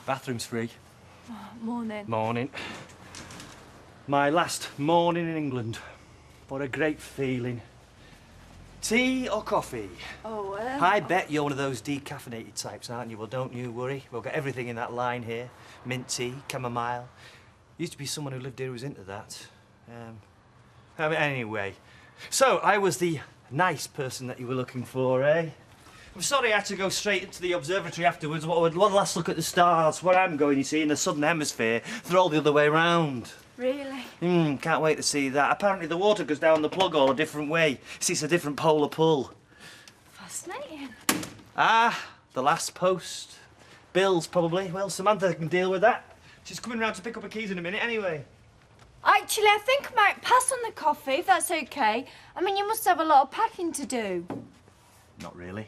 Bathroom's free. Oh, morning. Morning. My last morning in England. What a great feeling. Tea or coffee? Oh, I bet you're one of those decaffeinated types, aren't you? Well, don't you worry. We'll get everything in that line here. Mint tea, chamomile. Used to be someone who lived here who was into that. Anyway. So, I was the nice person that you were looking for, eh? I'm sorry I had to go straight into the observatory afterwards. One last look at the stars. Where I'm going, you see, in the southern hemisphere, they're all the other way round. Really? Can't wait to see that. Apparently the water goes down the plug all a different way. See, it's a different polar pull. Fascinating. Ah, the last post. Bills, probably. Well, Samantha can deal with that. She's coming round to pick up her keys in a minute anyway. Actually, I think I might pass on the coffee, if that's OK. I mean, you must have a lot of packing to do. Not really.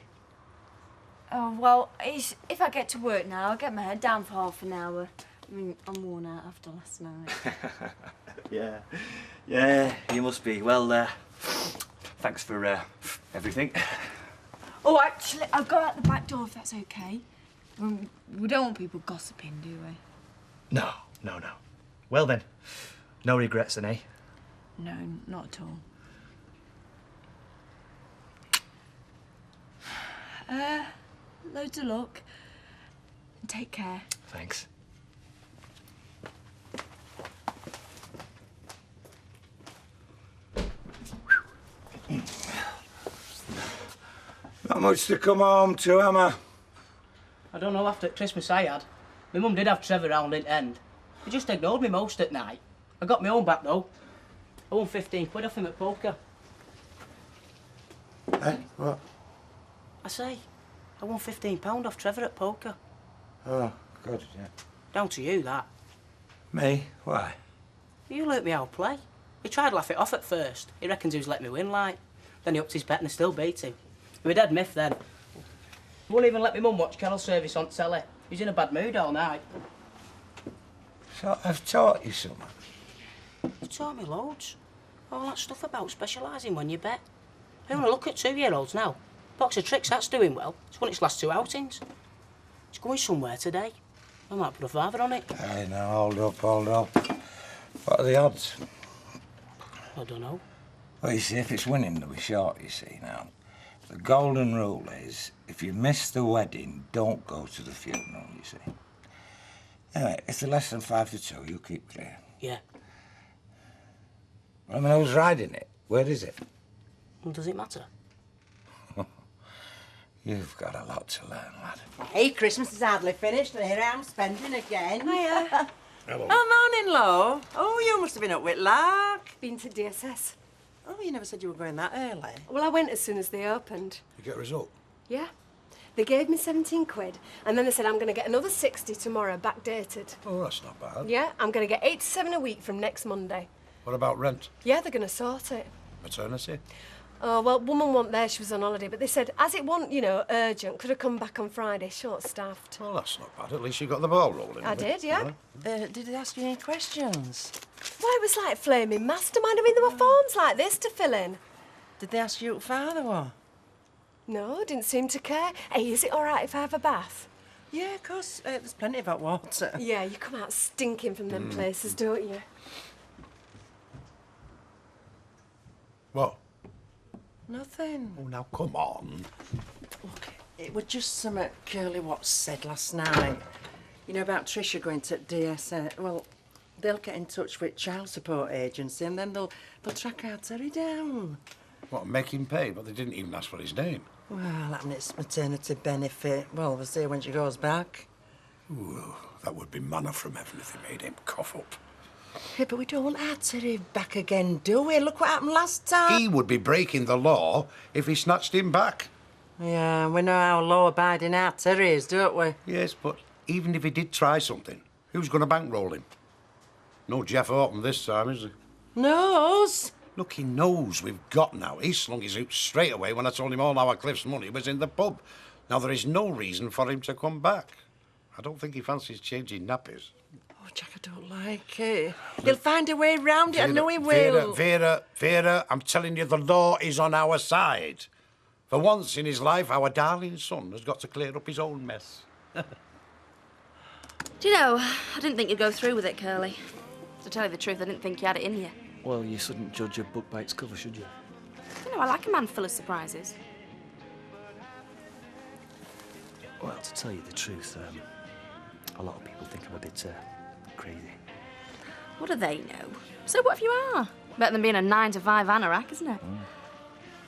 Oh, well, if I get to work now, I'll get my head down for half an hour. I mean, I'm worn out after last night. Yeah, you must be. Well, thanks for everything. Oh, actually, I'll go out the back door if that's OK. We don't want people gossiping, do we? No. Well then, no regrets then, eh? No, not at all. Loads of luck. And take care. Thanks. Not much to come home to, Emma. I don't know, after Christmas I had. My mum did have Trevor round at end. He just ignored me most at night. I got my own back though. I won 15 quid off him at poker. Eh? What? I say, I won £15 off Trevor at poker. Oh, good, yeah. Down to you, that. Me? Why? You learnt me how to play. He tried to laugh it off at first. He reckons he was letting me win, like. Then he upped his bet and I still beat him. He was dead miffed then. He wouldn't even let me mum watch Carol service on telly. He was in a bad mood all night. So I've taught you something. He taught me loads. All that stuff about specialising when you bet. I only look at 2-year-olds now. Box of tricks, that's doing well. It's won its last 2 outings. It's going somewhere today. I might put a father on it. Hey, now, hold up. What are the odds? I don't know. Well, you see, if it's winning, they'll be short, you see, now. The golden rule is, if you miss the wedding, don't go to the funeral, you see. Anyway, if they're less than 5-2, you keep clear. Yeah. Well, I mean, who's riding it? Where is it? Well, does it matter? You've got a lot to learn, lad. Hey, Christmas is hardly finished, and here I am spending again. Hiya. Hello. Oh, morning, love. Oh, you must have been up with lark. Been to DSS. Oh, you never said you were going that early. Well, I went as soon as they opened. You get a result? Yeah. They gave me 17 quid, and then they said I'm going to get another 60 tomorrow, backdated. Oh, that's not bad. Yeah, I'm going to get 87 a week from next Monday. What about rent? Yeah, they're going to sort it. Maternity? Oh, well, woman wasn't there, she was on holiday, but they said, as it wasn't, you know, urgent, could have come back on Friday, short-staffed. Well, that's not bad. At least you got the ball rolling. I did, yeah. Did they ask you any questions? Well, it was like flaming mastermind. I mean, there were forms like this to fill in. Did they ask you what father was? No, didn't seem to care. Hey, is it all right if I have a bath? Yeah, of course. There's plenty of hot water. Yeah, you come out stinking from them places, don't you? What? Nothing. Oh, now, come on. Look, it was just something Curly Watts said last night. You know about Tricia going to DSS? Well, they'll get in touch with child support agency and then they'll track our Terry down. What, make him pay? But they didn't even ask for his name. Well, I mean, it's maternity benefit. Well, we'll see when she goes back. Ooh, that would be manna from heaven if they made him cough up. Yeah, but we don't want our Terry back again, do we? Look what happened last time. He would be breaking the law if he snatched him back. Yeah, we know how law-abiding our Terry is, don't we? Yes, but even if he did try something, who's going to bankroll him? No Jeff Horton this time, is he? Knows. Look, he knows we've got now. He slung his out straight away when I told him all our Cliff's money was in the pub. Now, there is no reason for him to come back. I don't think he fancies changing nappies. Oh, Jack, I don't like it. He'll find a way round it, I know he will. Vera, I'm telling you, the law is on our side. For once in his life, our darling son has got to clear up his own mess. Do you know, I didn't think you'd go through with it, Curly. To tell you the truth, I didn't think you had it in you. Well, you shouldn't judge a book by its cover, should you? You know, I like a man full of surprises. Well, to tell you the truth, a lot of people think I'm a bit crazy. What do they know? So what if you are? Better than being a 9-to-5 anorak, isn't it?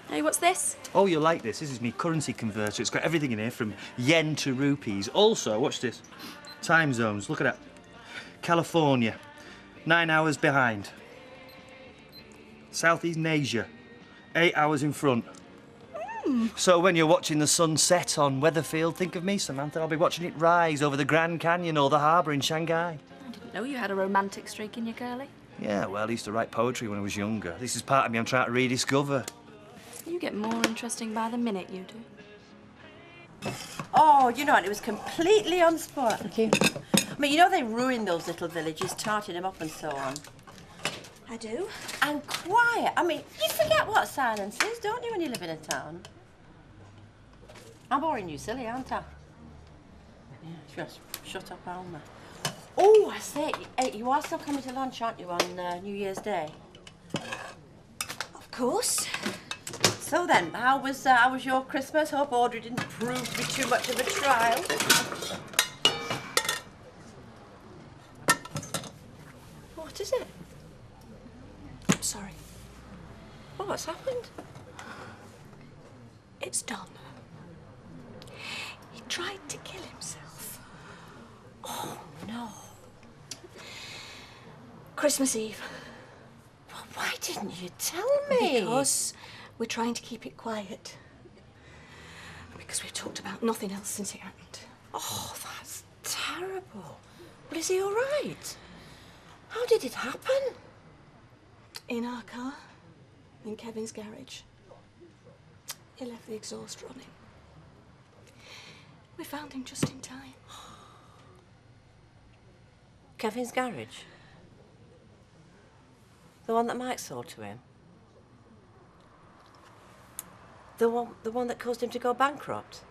Hey, what's this? Oh, you'll like this. This is me currency converter. It's got everything in here from yen to rupees. Also, watch this. Time zones. Look at that. California, 9 hours behind. Southeast Asia, 8 hours in front. So when you're watching the sun set on Weatherfield, think of me, Samantha. I'll be watching it rise over the Grand Canyon or the harbour in Shanghai. I didn't know you had a romantic streak in you, Curly. Yeah, well, I used to write poetry when I was younger. This is part of me I'm trying to rediscover. You get more interesting by the minute, you do. Oh, you know, and it was completely on spot. Thank you. I mean, you know they ruined those little villages, tarting them up and so on. I do. And quiet. I mean, you forget what silence is, don't you, when you live in a town? I'm boring you silly, aren't I? Yeah, just shut up, Alma. Oh, I say, you are still coming to lunch, aren't you, on New Year's Day? Of course. So then, how was your Christmas? Hope Audrey didn't prove to be too much of a trial. What is it? I'm sorry. Oh, what's happened? It's Don. He tried to kill himself. Oh, no. Christmas Eve. Well, why didn't you tell me? Because we're trying to keep it quiet. Because we've talked about nothing else since it happened. Oh, that's terrible. Well, is he all right? How did it happen? In our car, in Kevin's garage. He left the exhaust running. We found him just in time. Kevin's garage? The one that Mike sold to him? The one that caused him to go bankrupt?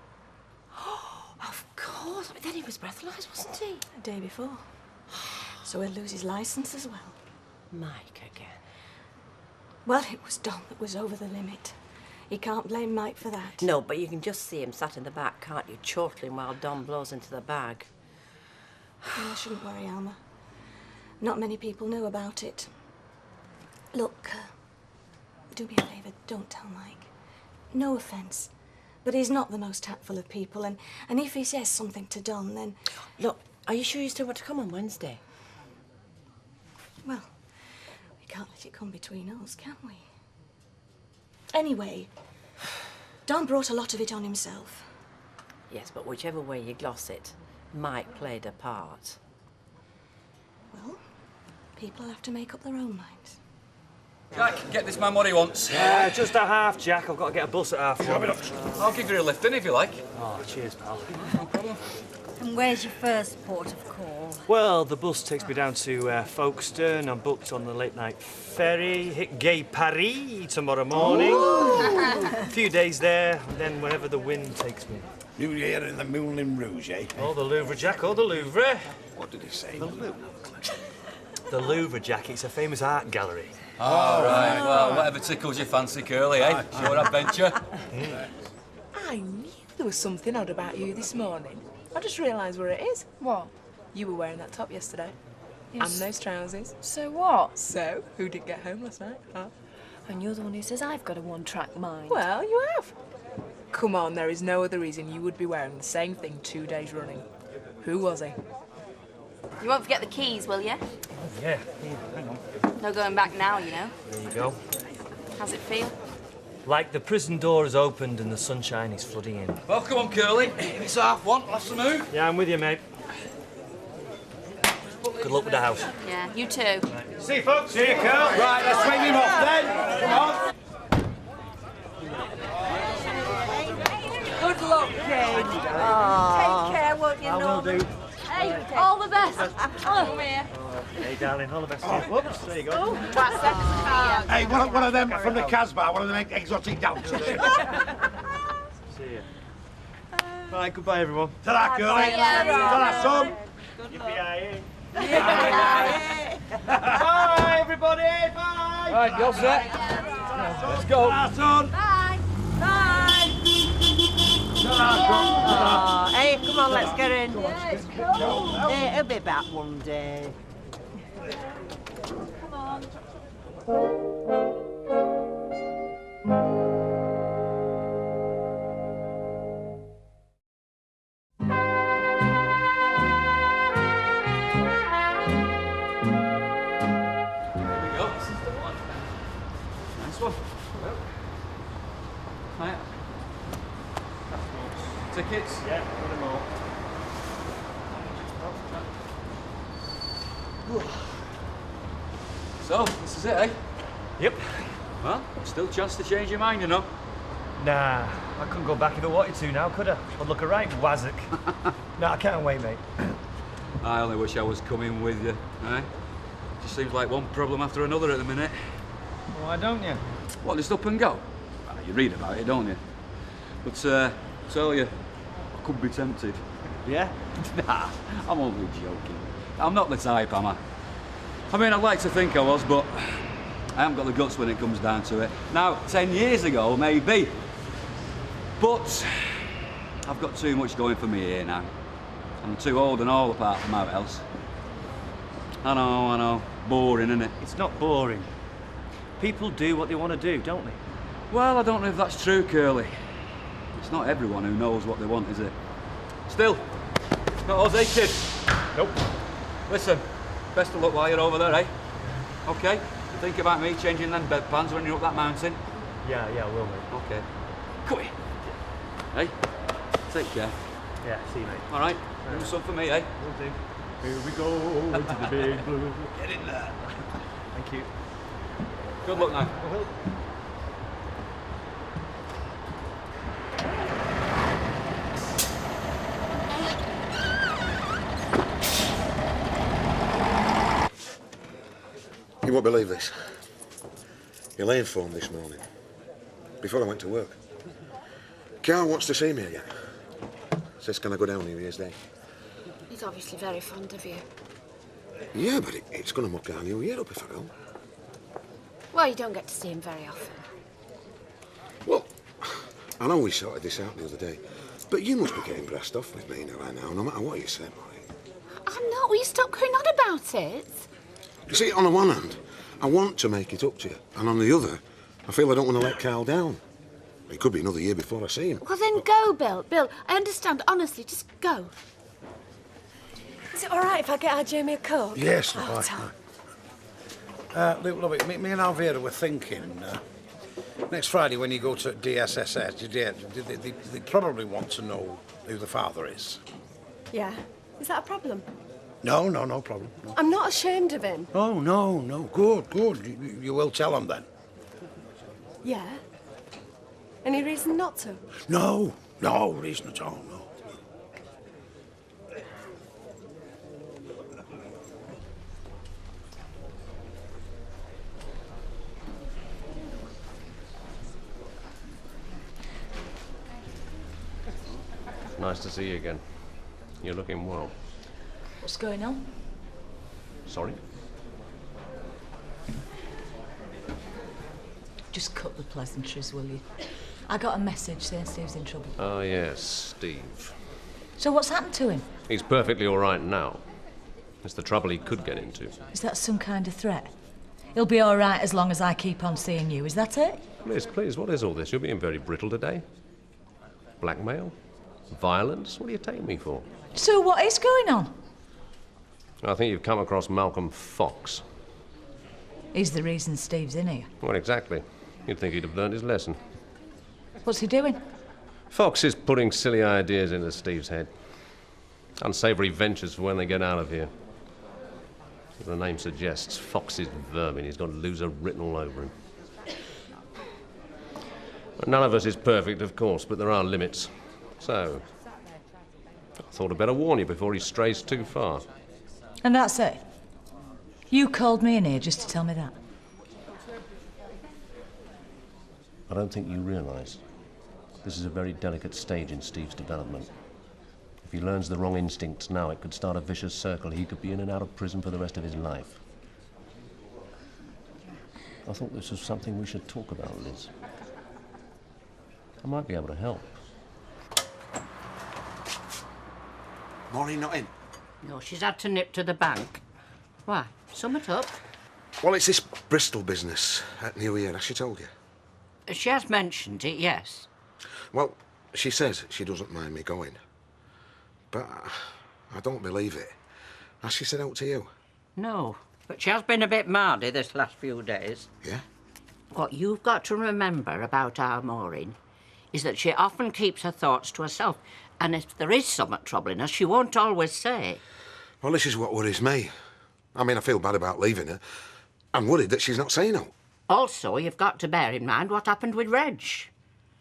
Oh, of course. I mean, then he was breathalyzed, wasn't he? The day before. So he'll lose his licence as well. Mike again. Well, it was Don that was over the limit. You can't blame Mike for that. No, but you can just see him sat in the back, can't you? Chortling while Don blows into the bag. Well, I shouldn't worry, Alma. Not many people know about it. Look, do me a favour, don't tell Mike. No offence, but he's not the most tactful of people, and if he says something to Don, then... Look, are you sure you still want to come on Wednesday? Well, we can't let it come between us, can we? Anyway, Don brought a lot of it on himself. Yes, but whichever way you gloss it, Mike played a part. Well, people have to make up their own minds. Jack, get this man what he wants. Yeah, just a half, Jack. I've got to get a bus at half. I'll give you a lift in if you like. Oh, cheers, pal. No problem. And where's your first port of call? Well, the bus takes me down to Folkestone. I'm booked on the late-night ferry. Hit Gay Paris tomorrow morning. A few days there, and then wherever the wind takes me. New Year in the Moulin Rouge, eh? Oh, the Louvre, Jack. Oh, the Louvre. What did he say? The Louvre. The Louvre, Jack. It's a famous art gallery. All right, well, whatever tickles your fancy, Curly, eh? Sure adventure. I knew there was something odd about you this morning. I just realised where it is. What? You were wearing that top yesterday. Yes. And those trousers. So what? So, who didn't get home last night, huh? And you're the one who says I've got a one-track mind. Well, you have. Come on, there is no other reason you would be wearing the same thing 2 days running. Who was he? You won't forget the keys, will you? Yeah, hang on. No going back now, you know. There you go. How's it feel? Like the prison door has opened and the sunshine is flooding in. Well, come on, Curly. It's 1:30. Let's move. Yeah, I'm with you, mate. Good luck with the house. Yeah, you too. See you, folks. See you, Curl. Right, let's swing him off then. Come on. Good luck, kid. Take care, won't you, I will Norman? do. Hey, all the best. Come here. Hey, darling, all the best. Whoops, there you go. Hey, one of them from the Casbah, one of them exotic dancers. See you. Bye, goodbye, everyone. Ta-ra, Curly. Ta-ra, son. Yippee-yi-yi. Bye, everybody. Bye. All right, you all set? Let's go. Bye. Bye. Oh, hey, come on, let's get in. Hey, he'll be back one day. Come on. Right. Tickets? Yeah, put them all. So, this is it, eh? Yep. Well, still a chance to change your mind, you know. Nah, I couldn't go back if I wanted to now, could I? I'd look a right wazzock. Nah, I can't wait, mate. I only wish I was coming with you, eh? Just seems like one problem after another at the minute. Why don't you? What, just up and go? Well, you read about it, don't you? But, tell you, I could be tempted. Yeah? Nah, I'm only joking. I'm not the type, am I? I mean, I'd like to think I was, but I haven't got the guts when it comes down to it. Now, 10 years ago, maybe. But I've got too much going for me here now. I'm too old and all apart from out else. I know. Boring, isn't it? It's not boring. People do what they want to do, don't they? Well, I don't know if that's true, Curly. It's not everyone who knows what they want, is it? Still, it's not us, eh, kid? Nope. Listen, best of luck while you're over there, eh? Okay? Think about me changing them bedpans when you're up that mountain. Yeah, I will, mate. Okay. Come here. Hey, take care. Yeah, see you, mate. All right, do some for me, eh? Will do. Here we go into the big blue. Get in there. Thank you. Good luck now. I will. You won't believe this. Elaine phoned this morning, before I went to work. Carl wants to see me again. Says, can I go down New Year's Day? He's obviously very fond of you. Yeah, but it's going to muck our New Year up if I go. Well, you don't get to see him very often. Well, I know we sorted this out the other day, but you must be getting brassed off with me now, no matter what you say, Molly. I'm not. Will you stop going on about it? You see, on the one hand, I want to make it up to you, and on the other, I feel I don't want to let Carl down. It could be another year before I see him. Well, then go, Bill. Bill, I understand. Honestly, just go. Is it all right if I get our Jamie a Coke? Yes, oh, right. Tom. Look, me and Alvira were thinking, next Friday when you go to DSSS, they probably want to know who the father is. Yeah. Is that a problem? No problem. No. I'm not ashamed of him. Oh, no. Good. You will tell them then? Yeah. Any reason not to? No reason at all, no. Nice to see you again. You're looking well. What's going on? Sorry? Just cut the pleasantries, will you? I got a message saying Steve's in trouble. Oh, yes, Steve. So what's happened to him? He's perfectly all right now. It's the trouble he could get into. Is that some kind of threat? He'll be all right as long as I keep on seeing you. Is that it? Please, what is all this? You're being very brittle today. Blackmail? Violence? What do you take me for? So what is going on? I think you've come across Malcolm Fox. He's the reason Steve's in here. Well, exactly. You'd think he'd have learned his lesson. What's he doing? Fox is putting silly ideas into Steve's head. Unsavoury ventures for when they get out of here. As the name suggests, Fox is vermin. He's got loser written all over him. None of us is perfect, of course, but there are limits. So, I thought I'd better warn you before he strays too far. And that's it? You called me in here just to tell me that? I don't think you realise this is a very delicate stage in Steve's development. If If he learns the wrong instincts now, it could start a vicious circle. He could be in and out of prison for the rest of his life. I thought this was something we should talk about, Liz. I might be able to help. Maureen not in? No, she's had to nip to the bank. Why? Sum it up. Well, it's this Bristol business at New Year, has she told you? She has mentioned it, yes. Well, she says she doesn't mind me going. But I don't believe it. Has she said out to you? No, but she has been a bit mardy this last few days. Yeah? What you've got to remember about our Maureen is that she often keeps her thoughts to herself, and if there is something troubling her, she won't always say. Well, this is what worries me. I mean, I feel bad about leaving her. I'm worried that she's not saying no. Also, you've got to bear in mind what happened with Reg.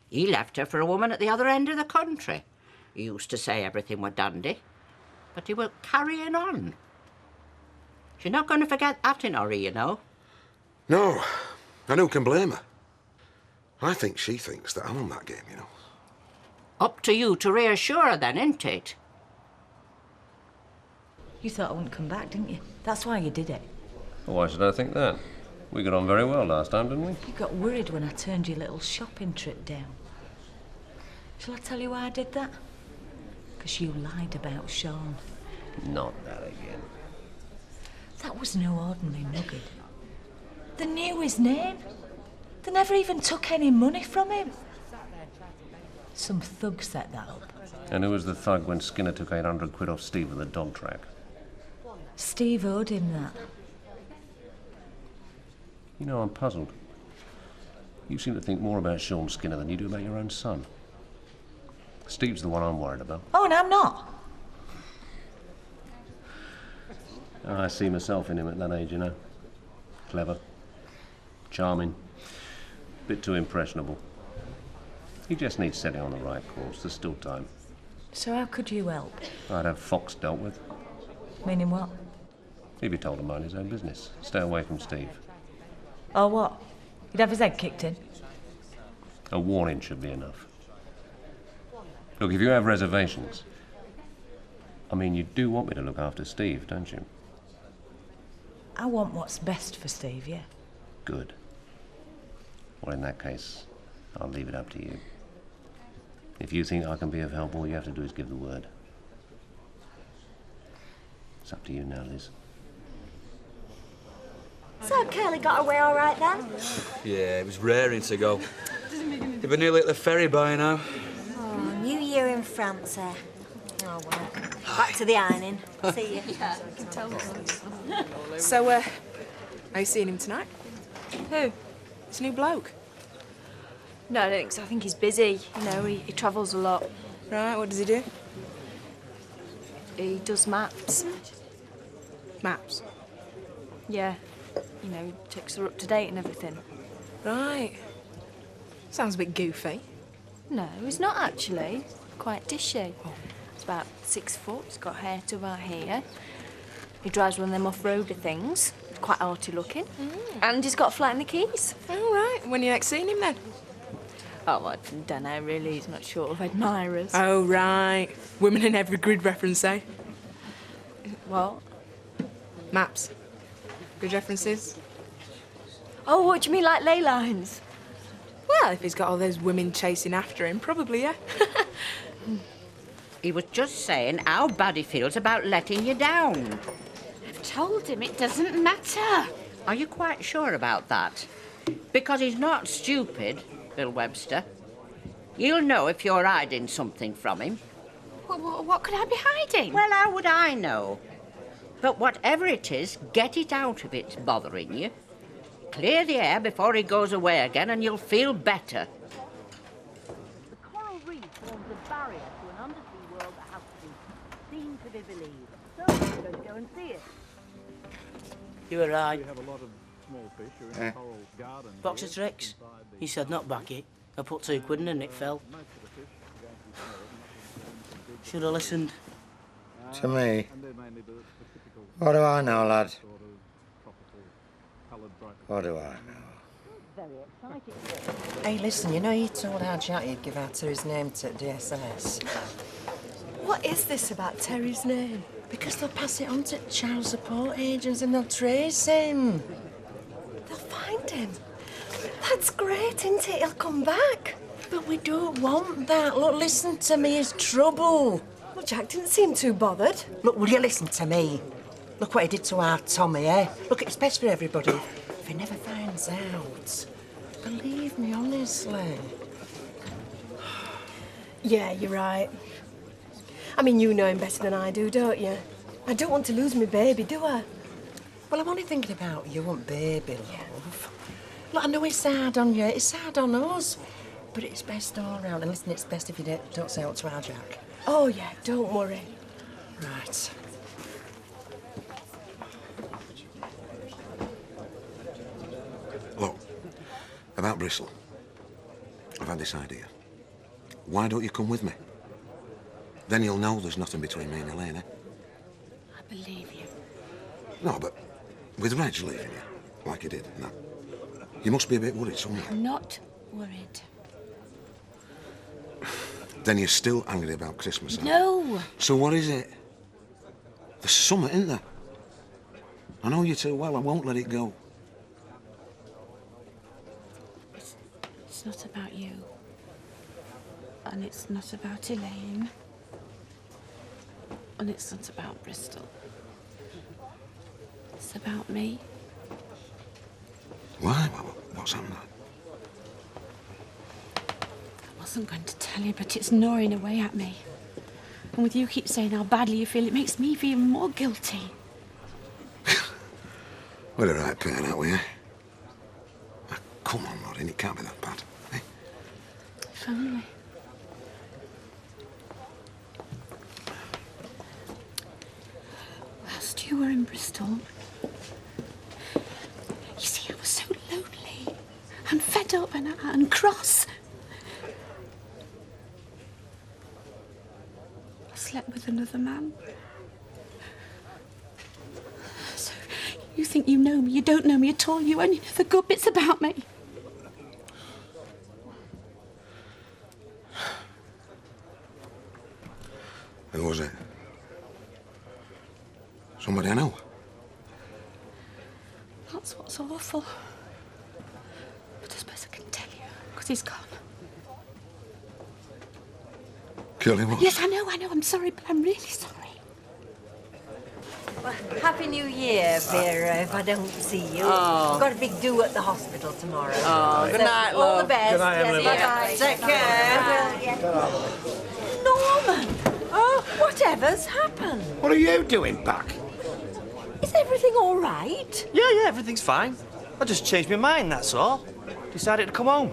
He left her for a woman at the other end of the country. He used to say everything were dandy, but he was carrying on. She's not going to forget that in hurry, you know. No, and who can blame her? I think she thinks that I'm on that game, you know. Up to you to reassure her then, isn't it? You thought I wouldn't come back, didn't you? That's why you did it. Well, why should I think that? We got on very well last time, didn't we? You got worried when I turned your little shopping trip down. Shall I tell you why I did that? Because you lied about Sean. Not that again. That was no ordinary nugget. They knew his name. They never even took any money from him. Some thug set that up. And who was the thug when Skinner took 800 quid off Steve with a dog track? Steve owed him that. You know, I'm puzzled. You seem to think more about Sean Skinner than you do about your own son. Steve's the one I'm worried about. Oh, and I'm not. I see myself in him at that age, you know. Clever. Charming. Bit too impressionable. He just needs setting on the right course. There's still time. So how could you help? I'd have Fox dealt with. Meaning what? He'd be told to mind his own business. Stay away from Steve. Or what? You'd have his head kicked in? A warning should be enough. Look, if you have reservations... I mean, you do want me to look after Steve, don't you? I want what's best for Steve, yeah. Good. Well, in that case, I'll leave it up to you. If you think I can be of help, all you have to do is give the word. It's up to you now, Liz. So Curly got away all right then? Yeah, it was raring to go. You've been nearly at the ferry by now. Oh, New Year in France, eh? Oh, well. Back to the ironing. See you. Yeah, I can tell. So, are you seeing him tonight? Who? This new bloke. No, I don't think so. I think he's busy. You know, he travels a lot. Right, what does he do? He does maps. Maps? Yeah. You know, he takes her up to date and everything. Right. Sounds a bit goofy. No, he's not actually. Quite dishy. He's about 6 foot. He's got hair to about here. He drives one of them off-roader things. Quite arty looking. And he's got a flat in the Keys. All right. When you next seen him then? Oh, I don't know, really. He's not short of admirers. Oh, right. Women in every grid reference, eh? What? Maps. Grid references. Oh, what do you mean, like ley lines? Well, if he's got all those women chasing after him, probably, yeah. He was just saying how bad he feels about letting you down. I've told him it doesn't matter. Are you quite sure about that? Because he's not stupid, Bill Webster. He'll know if you're hiding something from him. What could I be hiding? Well, how would I know? But whatever it is, get it out if it's bothering you. Clear the air before he goes away again and you'll feel better. The coral reef forms a barrier to an undersea world that has to be seen to be believed. So we're going to go and see it. You were right. We have a lot of small fish are in the coral garden. Box of tricks? He said not back it. I put 2 quid in and it fell. Should have listened. To me? What do I know, lad? What do I know? Hey, listen, you know you told Hadj you'd give out to his name to DSS? What is this about Terry's name? Because they'll pass it on to child support agents and they'll trace him. They'll find him. That's great, isn't it? He'll come back. But we don't want that. Look, listen to me, it's trouble. Well, Jack didn't seem too bothered. Look, will you listen to me? Look what he did to our Tommy, eh? Look, it's best for everybody. If he never finds out, believe me, honestly. Yeah, you're right. I mean, you know him better than I do, don't you? I don't want to lose my baby, do I? Well, I'm only thinking about you and baby, love. Look, I know it's hard on you, it's hard on us. But it's best all round. And listen, it's best if you don't say out to our Jack. Oh, yeah, don't worry. Right. Look, about Bristol, I've had this idea. Why don't you come with me? Then you'll know there's nothing between me and Elaine, eh? I believe you. No, but with Reg leaving you, like he did, no. You must be a bit worried somewhere. I'm not worried. Then you're still angry about Christmas, aren't you? No! So what is it? There's something, isn't there? I know you too well, I won't let it go. It's not about you. And it's not about Elaine. And it's not about Bristol. It's about me. Why? What's happened? I wasn't going to tell you, but it's gnawing away at me. And with you keep saying how badly you feel, it makes me feel more guilty. We're a right pair, aren't we, eh? Ah, come on, Rodin, it can't be that bad, eh? If only. Whilst you were in Bristol, you see, I was so lonely and fed up and cross. I slept with another man. So you think you know me, you don't know me at all, you only know the good bits about me. Who was it? Somebody I know? That's what's awful. But I suppose I can tell you, because he's gone. Curly what? Yes, I know, I'm sorry, but I'm really sorry. Well, Happy New Year, Vera, if I don't see you. Oh. We've got a big do at the hospital tomorrow. Oh, good night, All love. the best. Good night, Emily. Bye-bye. Take care. Norman! Oh, whatever's happened? What are you doing back? Is everything all right? Yeah, everything's fine. I just changed my mind, that's all. Decided to come home.